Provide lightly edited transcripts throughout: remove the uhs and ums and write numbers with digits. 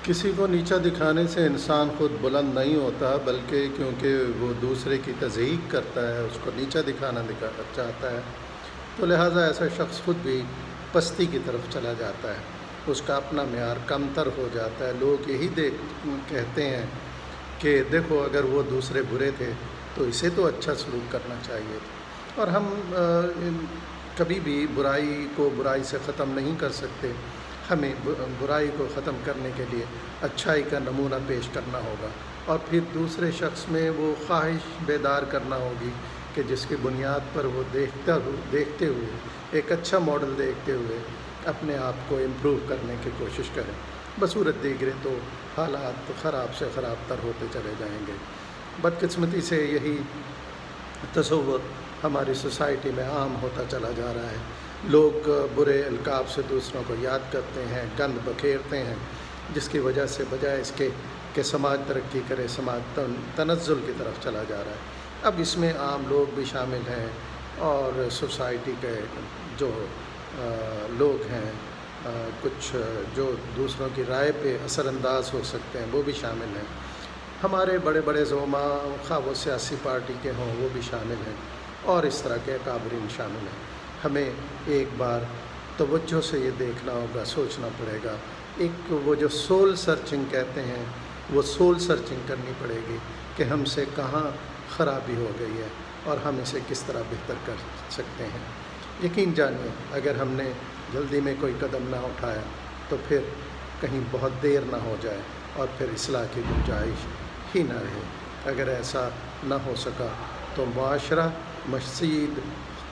کسی کو نیچا دکھانے سے انسان خود بلند نہیں ہوتا، بلکہ کیونکہ وہ دوسرے کی تضحیق کرتا ہے، اس کو نیچا دکھانا چاہتا ہے، تو لہٰذا ایسا شخص خود بھی پستی کی طرف چلا جاتا ہے، اس کا اپنا معیار کمتر ہو جاتا ہے۔ لوگ یہی کہتے ہیں کہ دیکھو اگر وہ دوسرے برے تھے تو اسے تو اچھا سلوک کرنا چاہیے تھا، اور ہم کبھی بھی برائی کو برائی سے ختم نہیں کر سکتے۔ ہمیں برائی کو ختم کرنے کے لیے اچھائی کا نمونہ پیش کرنا ہوگا، اور پھر دوسرے شخص میں وہ خواہش بیدار کرنا ہوگی کہ جس کی بنیاد پر وہ دیکھتے ہوئے ایک اچھا ماڈل دیکھتے ہوئے اپنے آپ کو امپروو کرنے کی کوشش کریں۔ بصورت دیگرے تو حالات خراب سے خراب تر ہوتے چلے جائیں گے۔ بدقسمتی سے یہی تصور ہماری سوسائٹی میں عام ہوتا چلا جا رہا ہے۔ لوگ برے القاب سے دوسروں کو یاد کرتے ہیں، گند بکھیرتے ہیں، جس کی وجہ سے بجائے اس کے کہ سماج ترقی کرے، سماج تنزل کی طرف چلا جا رہا ہے۔ اب اس میں عام لوگ بھی شامل ہیں، اور سوسائٹی کے جو لوگ ہیں، کچھ جو دوسروں کی رائے پہ اثر انداز ہو سکتے ہیں، وہ بھی شامل ہیں۔ ہمارے بڑے بڑے زعماء، خواہ وہ سیاسی پارٹی کے ہوں، وہ بھی شامل ہیں، اور اس طرح کے اکابرین شامل ہیں۔ ہمیں ایک بار توجہ سے یہ دیکھنا ہوگا، سوچنا پڑے گا۔ ایک وہ جو سول سرچنگ کہتے ہیں، وہ سول سرچنگ کرنی پڑے گی کہ ہم سے کہاں خرابی ہو گئی ہے اور ہم اسے کس طرح بہتر کر سکتے ہیں۔ یقین جانیے اگر ہم نے جلدی میں کوئی قدم نہ اٹھایا تو پھر کہیں بہت دیر نہ ہو جائے اور پھر اصلاح کی گنجائش ہی نہ رہے۔ اگر ایسا نہ ہو سکا تو معاشرہ مزید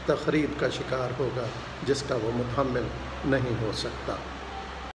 تخریب کا شکار ہوگا، جس کا وہ متحمل نہیں ہو سکتا۔